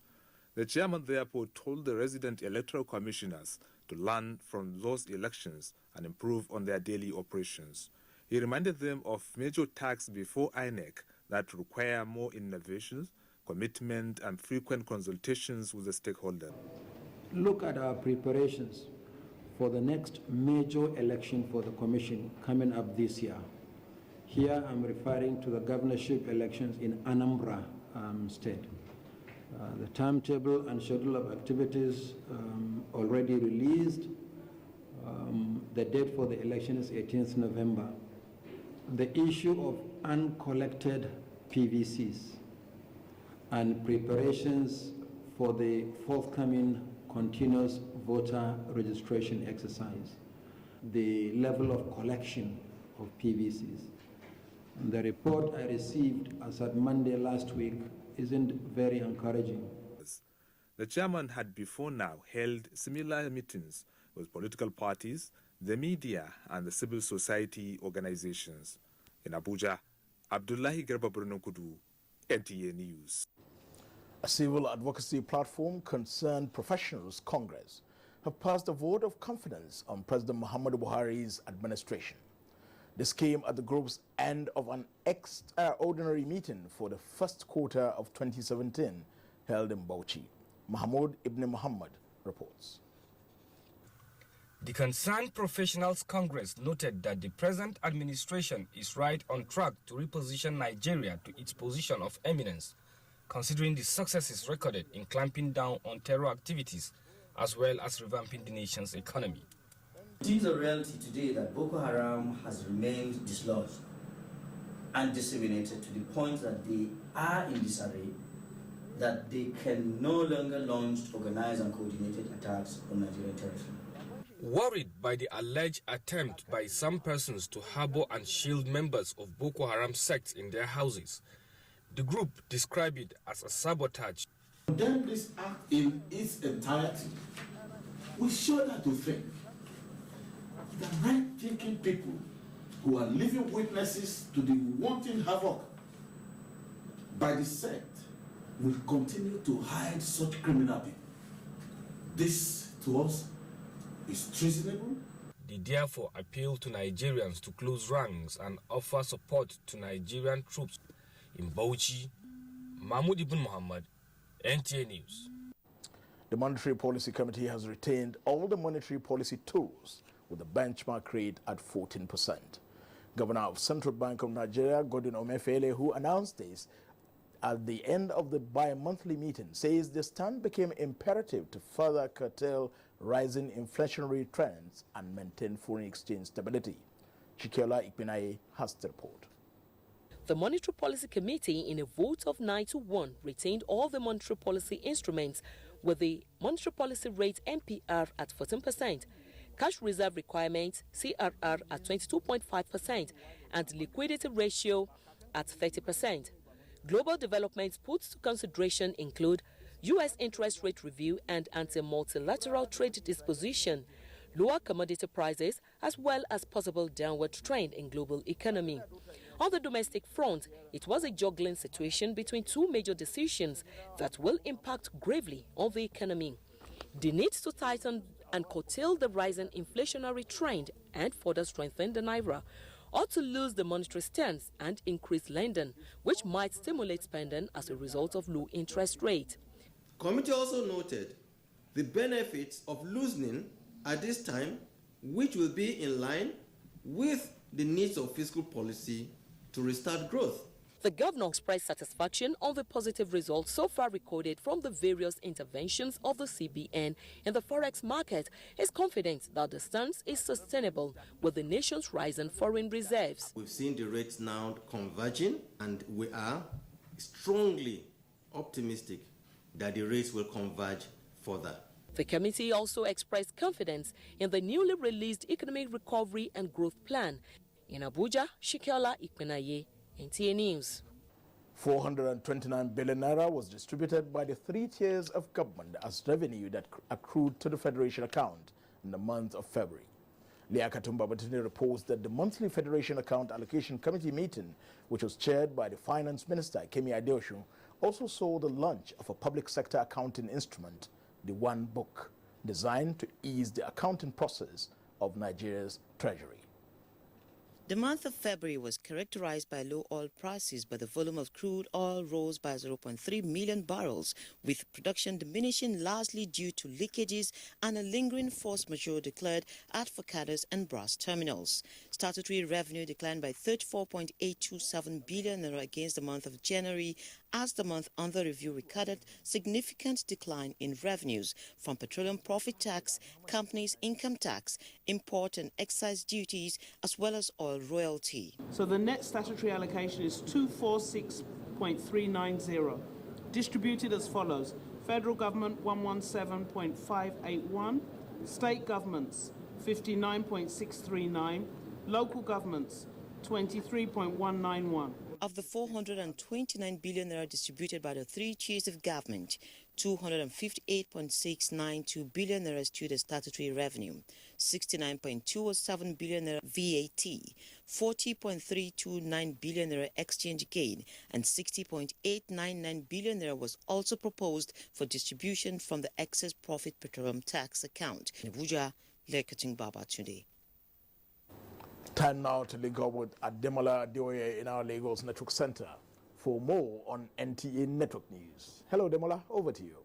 [SPEAKER 19] The chairman therefore told the resident electoral commissioners to learn from those elections and improve on their daily operations. He reminded them of major tasks before INEC that require more innovations, commitment, and frequent consultations with the stakeholders.
[SPEAKER 20] Look at our preparations for the next major election for the Commission coming up this year. Here I'm referring to the governorship elections in Anambra State. The timetable and schedule of activities already released. The date for the election is 18th November. The issue of uncollected PVCs and preparations for the forthcoming continuous voter registration exercise, the level of collection of PVCs. The report I received as at Monday last week isn't very encouraging.
[SPEAKER 19] The chairman had before now held similar meetings with political parties, the media, and the civil society organizations. In Abuja, Abdullahi Garba Brunokudu, NTA News.
[SPEAKER 2] A civil advocacy platform concerned Professionals Congress have passed a vote of confidence on President Muhammadu Buhari's administration. This came at the group's end of an extraordinary meeting for the first quarter of 2017 held in Bauchi. Mahmoud Ibn Muhammad reports.
[SPEAKER 21] The Concerned Professionals Congress noted that the present administration is right on track to reposition Nigeria to its position of eminence, considering the successes recorded in clamping down on terror activities as well as revamping the nation's economy.
[SPEAKER 22] It is a reality today that Boko Haram has remained dislodged and disseminated to the point that they are in disarray, that they can no longer launch organized and coordinated attacks on Nigerian territory.
[SPEAKER 21] Worried by the alleged attempt by some persons to harbor and shield members of Boko Haram sects in their houses, the group described it as a sabotage
[SPEAKER 3] Condemn this act in its entirety. We shudder to think that right-thinking people who are living witnesses to the wanton havoc by the sect will continue to hide such criminal people. This, to us, is treasonable.
[SPEAKER 21] They therefore appeal to Nigerians to close ranks and offer support to Nigerian troops in Bauchi. Mahmoud Ibn Muhammad, NTA News.
[SPEAKER 2] The Monetary Policy Committee has retained all the monetary policy tools with the benchmark rate at 14%. Governor of Central Bank of Nigeria, Godwin Emefiele, who announced this at the end of the bi-monthly meeting, says the stand became imperative to further curtail rising inflationary trends and maintain foreign exchange stability. Chikiola Ikpenaye has the report.
[SPEAKER 4] The Monetary Policy Committee, in a vote of 9-1, retained all the monetary policy instruments with the monetary policy rate MPR at 14%, cash reserve requirement CRR at 22.5%, and liquidity ratio at 30%. Global developments put to consideration include U.S. interest rate review and anti-multilateral trade disposition, lower commodity prices, as well as possible downward trend in global economy. On the domestic front, it was a juggling situation between two major decisions that will impact gravely on the economy. The need to tighten and curtail the rising inflationary trend and further strengthen the naira, or to lose the monetary stance and increase lending, which might stimulate spending as a result of low interest rate.
[SPEAKER 6] Committee also noted the benefits of loosening at this time, which will be in line with the needs of fiscal policy to restart growth.
[SPEAKER 4] The governor expressed satisfaction on the positive results so far recorded from the various interventions of the CBN in the forex market. He is confident that the stance is sustainable with the nation's rising foreign reserves.
[SPEAKER 6] We've seen the rates now converging, and we are strongly optimistic that the rates will converge further.
[SPEAKER 4] The committee also expressed confidence in the newly released Economic Recovery and Growth Plan. In Abuja, Shikiola Ikpenaye, NTA News.
[SPEAKER 2] 429 billion naira was distributed by the 3 tiers of government as revenue that accrued to the Federation account in the month of February. Leah Katumba Batini reports that the monthly Federation Account Allocation Committee meeting, which was chaired by the Finance Minister, Kemi Adeosun, also saw the launch of a public sector accounting instrument, the One Book, designed to ease the accounting process of Nigeria's treasury.
[SPEAKER 8] The month of February was characterized by low oil prices, but the volume of crude oil rose by 0.3 million barrels, with production diminishing largely due to leakages and a lingering force majeure declared at Forcados and Brass terminals. Statutory revenue declined by 34.827 billion naira against the month of January, as the month under review recorded significant decline in revenues from petroleum profit tax, companies' income tax, import and excise duties, as well as oil royalty.
[SPEAKER 11] So the net statutory allocation is 246.390, distributed as follows: federal government 117.581, state governments 59.639, local governments 23.191.
[SPEAKER 8] Of the 429 billion naira distributed by the 3 tiers of government, 258.692 billion naira stood as statutory revenue, 69.207 billion naira VAT, 40.329 billion naira exchange gain, and 60.899 billion naira was also proposed for distribution from the excess profit petroleum tax account. In Abuja, Lekating Baba today.
[SPEAKER 2] Time now to link up with Ademola Adeoye in our Lagos Network Center for more on NTA Network News. Hello, Ademola, over to you.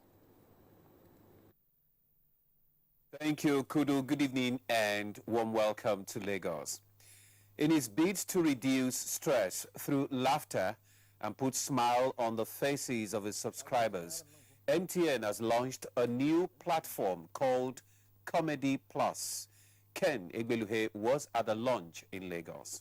[SPEAKER 23] Thank you, Kudu. Good evening and warm welcome to Lagos. In its bid to reduce stress through laughter and put smile on the faces of its subscribers, MTN has launched a new platform called Comedy Plus. Ken Egbeluhe was at the launch in Lagos.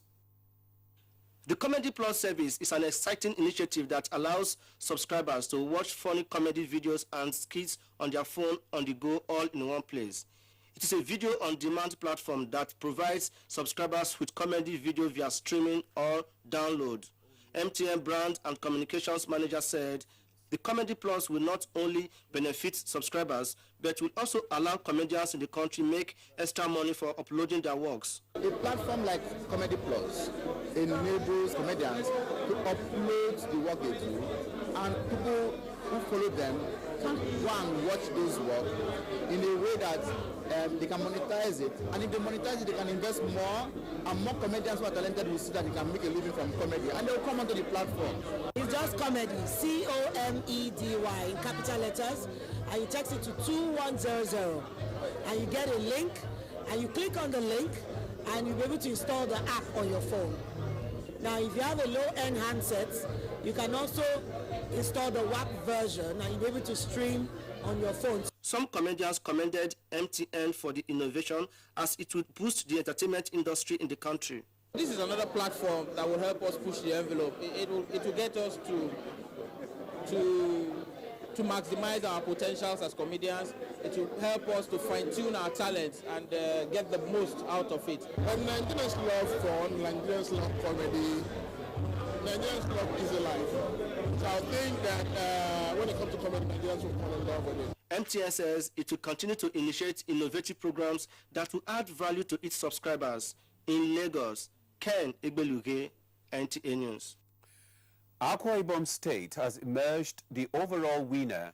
[SPEAKER 24] The Comedy Plus service is an exciting initiative that allows subscribers to watch funny comedy videos and skits on their phone on the go, all in one place. It is a video on demand platform that provides subscribers with comedy video via streaming or download. MTN Brand and Communications Manager said The Comedy Plus will not only benefit subscribers, but will also allow comedians in the country make extra money for uploading their works.
[SPEAKER 7] A platform like Comedy Plus enables comedians to upload the work they do, and people who follow them can go and watch those work in a way that they can monetize it. And if they monetize it, they can invest more, and more comedians who are talented will see that they can make a living from comedy, and they will come onto the platform.
[SPEAKER 9] It's just comedy, C-O-M-E-D-Y in capital letters, and you text it to 2100, and you get a link, and you click on the link, and you'll be able to install the app on your phone. Now, if you have a low-end handset, you can also install the WAP version, and you'll be able to stream on your phone.
[SPEAKER 24] Some comedians commended MTN for the innovation, as it would boost the entertainment industry in the country.
[SPEAKER 10] This is another platform that will help us push the envelope. It will get us to maximize our potentials as comedians. It will help us to fine-tune our talents and get the most out of it.
[SPEAKER 12] Nigerians love fun, Nigerians love comedy, Nigerians love easy life. So I think that when it comes to comedy, Nigerians will fall in love with it.
[SPEAKER 24] MTN says it will continue to initiate innovative programs that will add value to its subscribers. In Lagos, Ken Igbeluge, NTA News.
[SPEAKER 23] Akwa Ibom State has emerged the overall winner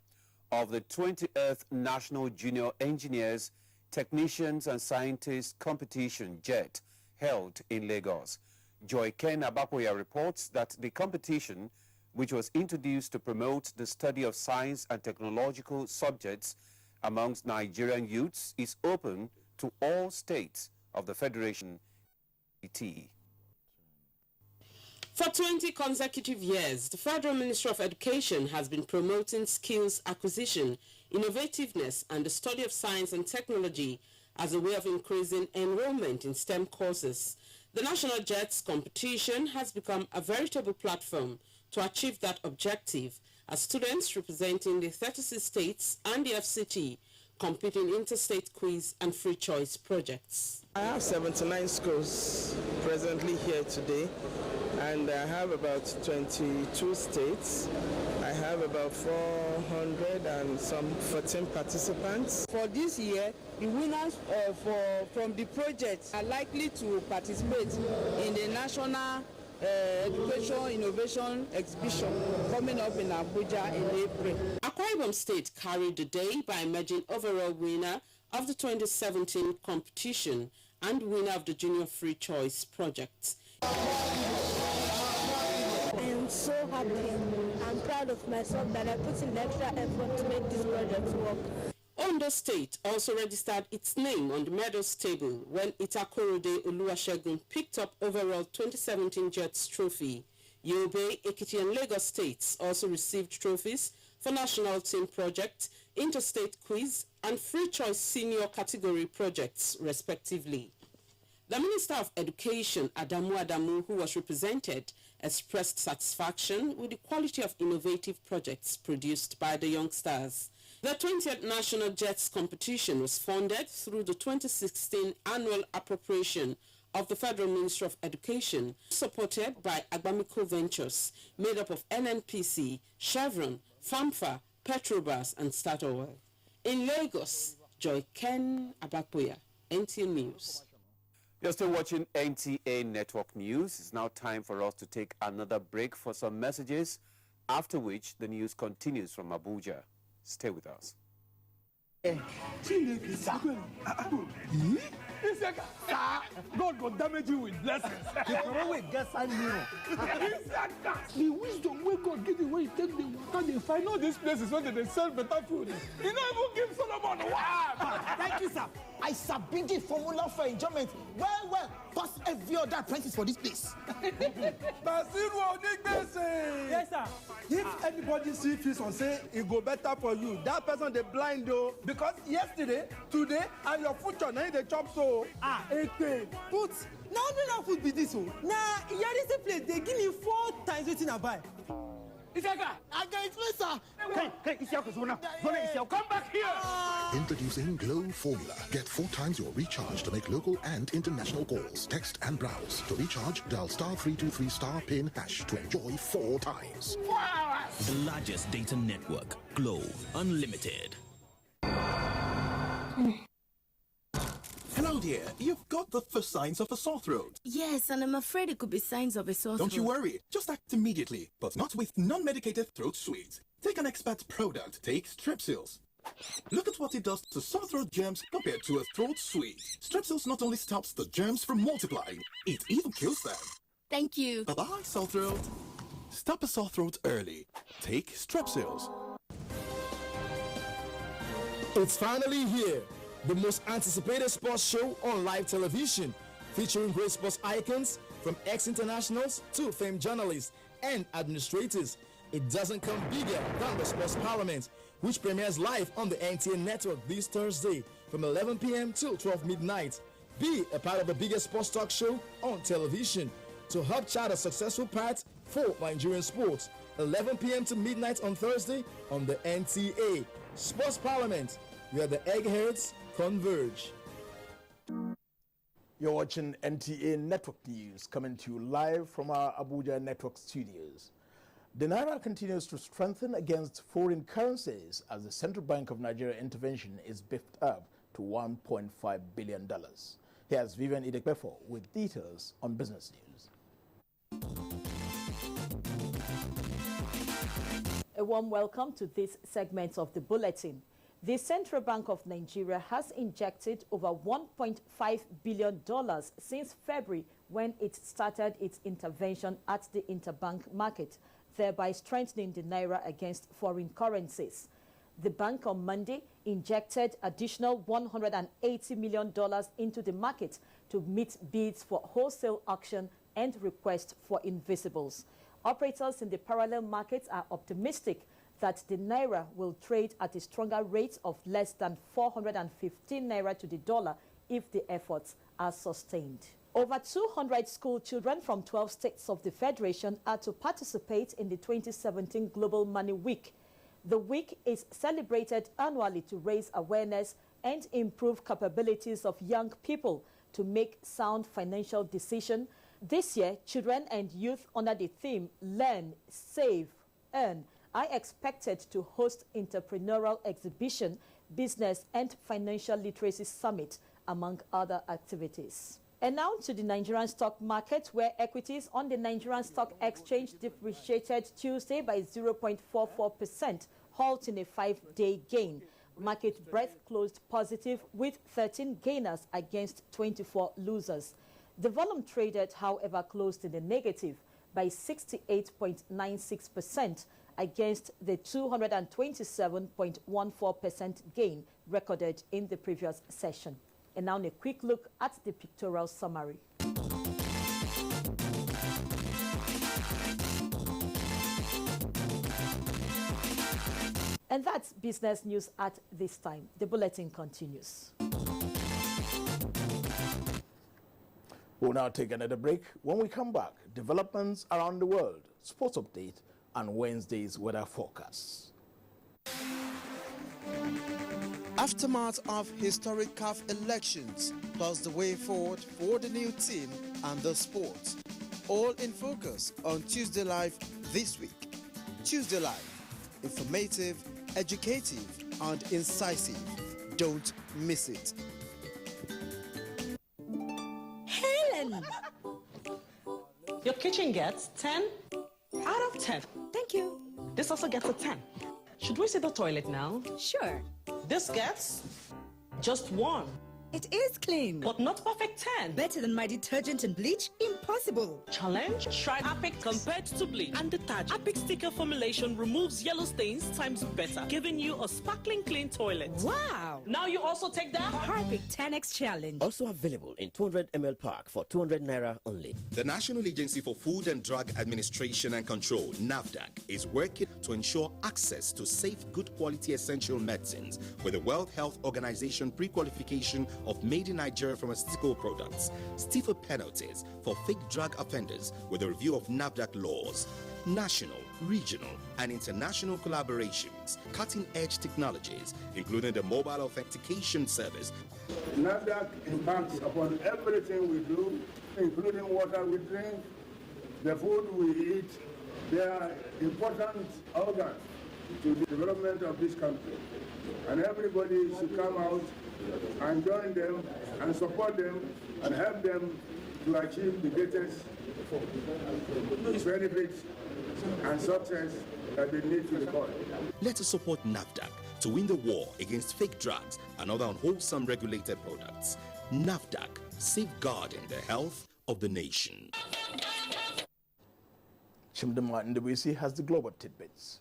[SPEAKER 23] of the 20th National Junior Engineers, Technicians and Scientists Competition JET held in Lagos. Joy Ken Abapoya reports that the competition, which was introduced to promote the study of science and technological subjects amongst Nigerian youths, is open to all states of the Federation.
[SPEAKER 13] For 20 consecutive years, the Federal Ministry of Education has been promoting skills acquisition, innovativeness, and the study of science and technology as a way of increasing enrollment in STEM courses. The National JETS competition has become a veritable platform to achieve that objective, as students representing the 36 states and the FCT compete in interstate quiz and free choice projects.
[SPEAKER 10] I have 79 schools presently here today, and I have about 22 states. I have about 400 and some 14 participants.
[SPEAKER 25] For this year, the winners from the project are likely to participate in the National Education Innovation Exhibition coming up in Abuja in April.
[SPEAKER 13] Akwa Ibom State carried the day by emerging overall winner of the 2017 competition and winner of the Junior Free Choice Project.
[SPEAKER 25] I am so happy. I'm proud of myself that I put in the extra effort to make this project work.
[SPEAKER 13] Ondo State also registered its name on the medals table when Itakorode Oluwasegun picked up overall 2017 JETS trophy. Yobe, Ekiti and Lagos states also received trophies for national team project, interstate quiz and free choice senior category projects respectively. The Minister of Education, Adamu, who was represented, expressed satisfaction with the quality of innovative projects produced by the youngsters. The 20th National JETS competition was funded through the 2016 annual appropriation of the Federal Ministry of Education, supported by Agbamiko Ventures, made up of NNPC, Chevron, FAMFA, Petrobras, and Statoil. In Lagos, Joy Ken Abapoya, NTA News.
[SPEAKER 23] You're still watching NTA Network News. It's now time for us to take another break for some messages, after which the news continues from Abuja. Stay with us.
[SPEAKER 27] God will damage you with blessings. The wisdom where God give you when you take the water, they find all these places where they sell better food. You don't even give Solomon one.
[SPEAKER 28] Thank you, sir. I submit the formula for enjoyment. Well, pass every other apprentice for this place.
[SPEAKER 27] Yes, sir. If anybody see fish and say it go better for you, that person they blind though. Because yesterday, today, and your future now they chop so.
[SPEAKER 28] Okay. But now food be this one. Nah, here is the place they give me 4 times wetin I buy. sir.
[SPEAKER 1] Come back here. Introducing Glow Formula. Get 4 times your recharge to make local and international calls. Text and browse. To recharge, dial *323 *PIN# to enjoy 4 times.
[SPEAKER 5] 4 hours. The largest data network. Glow Unlimited.
[SPEAKER 14] Hello, dear. You've got the first signs of a sore throat.
[SPEAKER 15] Yes, and I'm afraid it could be signs of a sore throat.
[SPEAKER 14] Don't you worry. Just act immediately, but not with non-medicated throat sweets. Take an expert product. Take Strepsils. Look at what it does to sore throat germs compared to a throat sweet. Strepsils not only stops the germs from multiplying, it even kills them.
[SPEAKER 15] Thank you.
[SPEAKER 14] Bye-bye, sore throat. Stop a sore throat early. Take Strepsils.
[SPEAKER 16] It's finally here. The most anticipated sports show on live television, featuring great sports icons from ex-internationals to famed journalists and administrators. It doesn't come bigger than the Sports Parliament, which premieres live on the NTA network this Thursday from 11 p.m. till 12 midnight. Be a part of the biggest sports talk show on television to help chart a successful path for Nigerian sports. 11 p.m. to midnight on Thursday on the NTA. Sports Parliament, where the eggheads converge.
[SPEAKER 2] You're watching NTA Network News, coming to you live from our Abuja Network studios. The Naira continues to strengthen against foreign currencies as the Central Bank of Nigeria intervention is beefed up to $1.5 billion. Here's Vivian Idekbefo with details on business news.
[SPEAKER 17] A warm welcome to this segment of the bulletin. The Central Bank of Nigeria has injected over $1.5 billion since February when it started its intervention at the interbank market, thereby strengthening the Naira against foreign currencies. The bank on Monday injected additional $180 million into the market to meet bids for wholesale auction and requests for invisibles. Operators in the parallel markets are optimistic that the Naira will trade at a stronger rate of less than 415 Naira to the dollar if the efforts are sustained. Over 200 school children from 12 states of the Federation are to participate in the 2017 Global Money Week. The week is celebrated annually to raise awareness and improve capabilities of young people to make sound financial decisions. This year, children and youth under the theme Learn, Save, Earn are expected to host entrepreneurial exhibition, business and financial literacy summit, among other activities. And now to the Nigerian stock market, where equities on the Nigerian Stock Exchange depreciated Tuesday by 0.44%, halting a 5-day gain. Market breadth closed positive with 13 gainers against 24 losers. The volume traded, however, closed in the negative by 68.96%, against the 227.14% gain recorded in the previous session. And now a quick look at the pictorial summary. And that's business news at this time. The bulletin continues.
[SPEAKER 2] We'll now take another break. When we come back, developments around the world, sports update, and Wednesday's weather forecasts.
[SPEAKER 18] Aftermath of historic CAF elections, plus the way forward for the new team and the sport. All in focus on Tuesday Live this week. Tuesday Live, informative, educative, and incisive. Don't miss it.
[SPEAKER 26] Helen! Your kitchen gets 10 out of 10. Thank you. This also gets a 10. Should we see the toilet now? Sure. This gets just 1.
[SPEAKER 29] It is clean.
[SPEAKER 26] But not perfect 10.
[SPEAKER 29] Better than my detergent and bleach? Impossible.
[SPEAKER 26] Challenge? Try Apic compared to bleach and detergent. Apic sticker formulation removes yellow stains times better, giving you a sparkling clean toilet.
[SPEAKER 29] Wow.
[SPEAKER 26] Now you also take that?
[SPEAKER 29] Harpic 10X Challenge.
[SPEAKER 30] Also available in 200 ml pack for 200 Naira only.
[SPEAKER 31] The National Agency for Food and Drug Administration and Control, NAFDAC, is working to ensure access to safe, good quality essential medicines with the World Health Organization pre-qualification of Made in Nigeria pharmaceutical products, stiffer penalties for fake drug offenders with a review of NAFDAC laws. National regional, and international collaborations, cutting-edge technologies, including the mobile authentication service.
[SPEAKER 3] NAFDAC impacts upon everything we do, including water we drink, the food we eat. They are important organs to the development of this country. And everybody should come out and join them and support them and help them to achieve the greatest benefits and success that they need to record.
[SPEAKER 31] Let us support NAFDAC to win the war against fake drugs and other unwholesome regulated products. NAFDAC, safeguarding the health of the nation.
[SPEAKER 2] Chimdema Ndebisi has the global tidbits.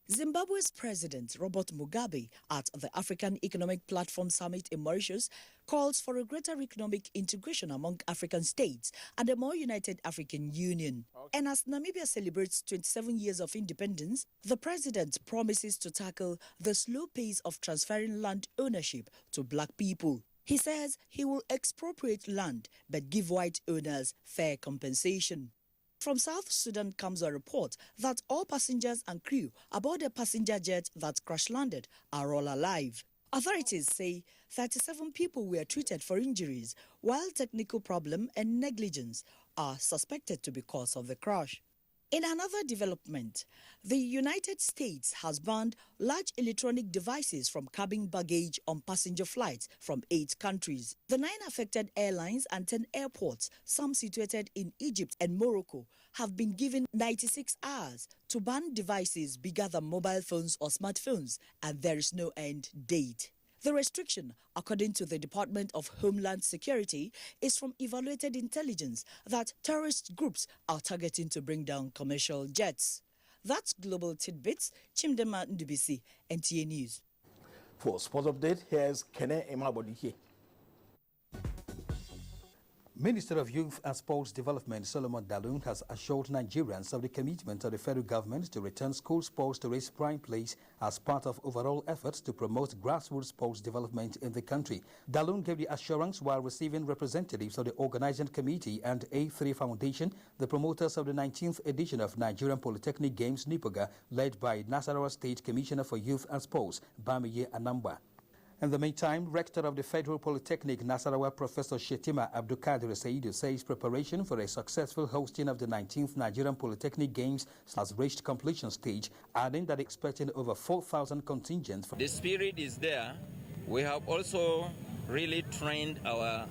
[SPEAKER 4] Zimbabwe's President Robert Mugabe at the African Economic Platform Summit in Mauritius calls for a greater economic integration among African states and a more united African Union. And as Namibia celebrates 27 years of independence, the president promises to tackle the slow pace of transferring land ownership to black people. He says he will expropriate land but give white owners fair compensation. From South Sudan comes a report that all passengers and crew aboard a passenger jet that crash-landed are all alive. Authorities say 37 people were treated for injuries, while technical problem and negligence are suspected to be cause of the crash. In another development, the United States has banned large electronic devices from cabin baggage on passenger flights from 8 countries. The 9 affected airlines and 10 airports, some situated in Egypt and Morocco, have been given 96 hours to ban devices bigger than mobile phones or smartphones, and there is no end date. The restriction, according to the Department of Homeland Security, is from evaluated intelligence that terrorist groups are targeting to bring down commercial jets. That's Global Tidbits. Chimdema Ndubisi, NTA News.
[SPEAKER 2] For sports update, here's Kene Emabodihe.
[SPEAKER 6] Minister of Youth and Sports Development Solomon Dalun has assured Nigerians of the commitment of the federal government to return school sports to its prime place as part of overall efforts to promote grassroots sports development in the country. Dalun gave the assurance while receiving representatives of the organizing committee and A3 Foundation, the promoters of the 19th edition of Nigerian Polytechnic Games Nipoga, led by Nasarawa State Commissioner for Youth and Sports, Bamiye Anamba. In the meantime, Rector of the Federal Polytechnic Nasarawa, Professor Shetima Abdulkadir Saidu, says preparation for a successful hosting of the 19th Nigerian Polytechnic Games has reached completion stage, adding that expecting over 4,000 contingents.
[SPEAKER 7] The spirit is there. We have also really trained our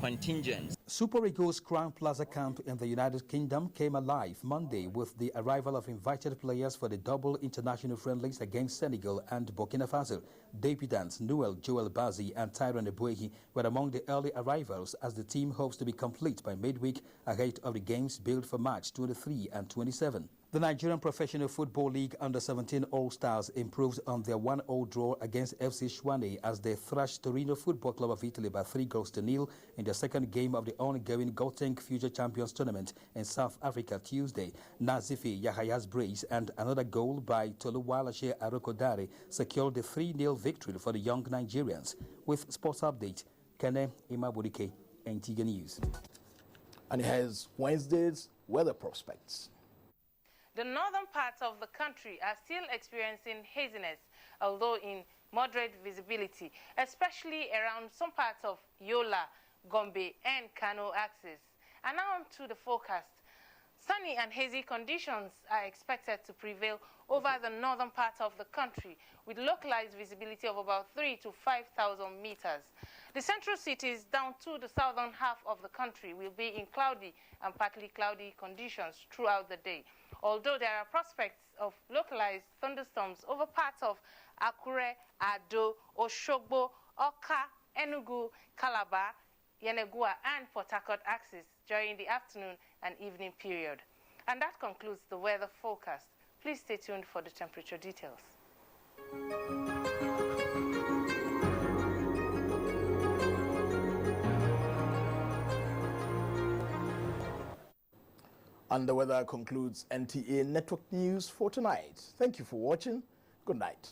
[SPEAKER 7] contingents.
[SPEAKER 6] Super Eagles Crown Plaza camp in the United Kingdom came alive Monday with the arrival of invited players for the double international friendlies against Senegal and Burkina Faso. Debutants Noel Joel Bazi and Tyrone Ebuehi were among the early arrivals as the team hopes to be complete by midweek ahead of the games billed for March 23 and 27. The Nigerian Professional Football League Under-17 All-Stars improved on their 1-0 draw against FC Schwane as they thrashed Torino Football Club of Italy by 3-0 in the second game of the ongoing Gauteng Future Champions Tournament in South Africa Tuesday. Nazifi Yahaya's brace and another goal by Toluwalashe Arokodare secured the 3-0 victory for the young Nigerians. With Sports Update, Kene Imabudike, NTG News.
[SPEAKER 2] And here's Wednesday's weather prospects.
[SPEAKER 8] The northern parts of the country are still experiencing haziness, although in moderate visibility, especially around some parts of Yola, Gombe, and Kano axis. And now on to the forecast. Sunny and hazy conditions are expected to prevail over the northern part of the country, with localized visibility of about 3,000 to 5,000 meters. The central cities down to the southern half of the country will be in cloudy and partly cloudy conditions throughout the day, although there are prospects of localized thunderstorms over parts of Akure, Ado, Oshogbo, Oka, Enugu, Calabar, Yenegua, and Port Harcourt axis during the afternoon and evening period. And that concludes the weather forecast. Please stay tuned for the temperature details.
[SPEAKER 2] And the weather concludes NTA Network News for tonight. Thank you for watching. Good night.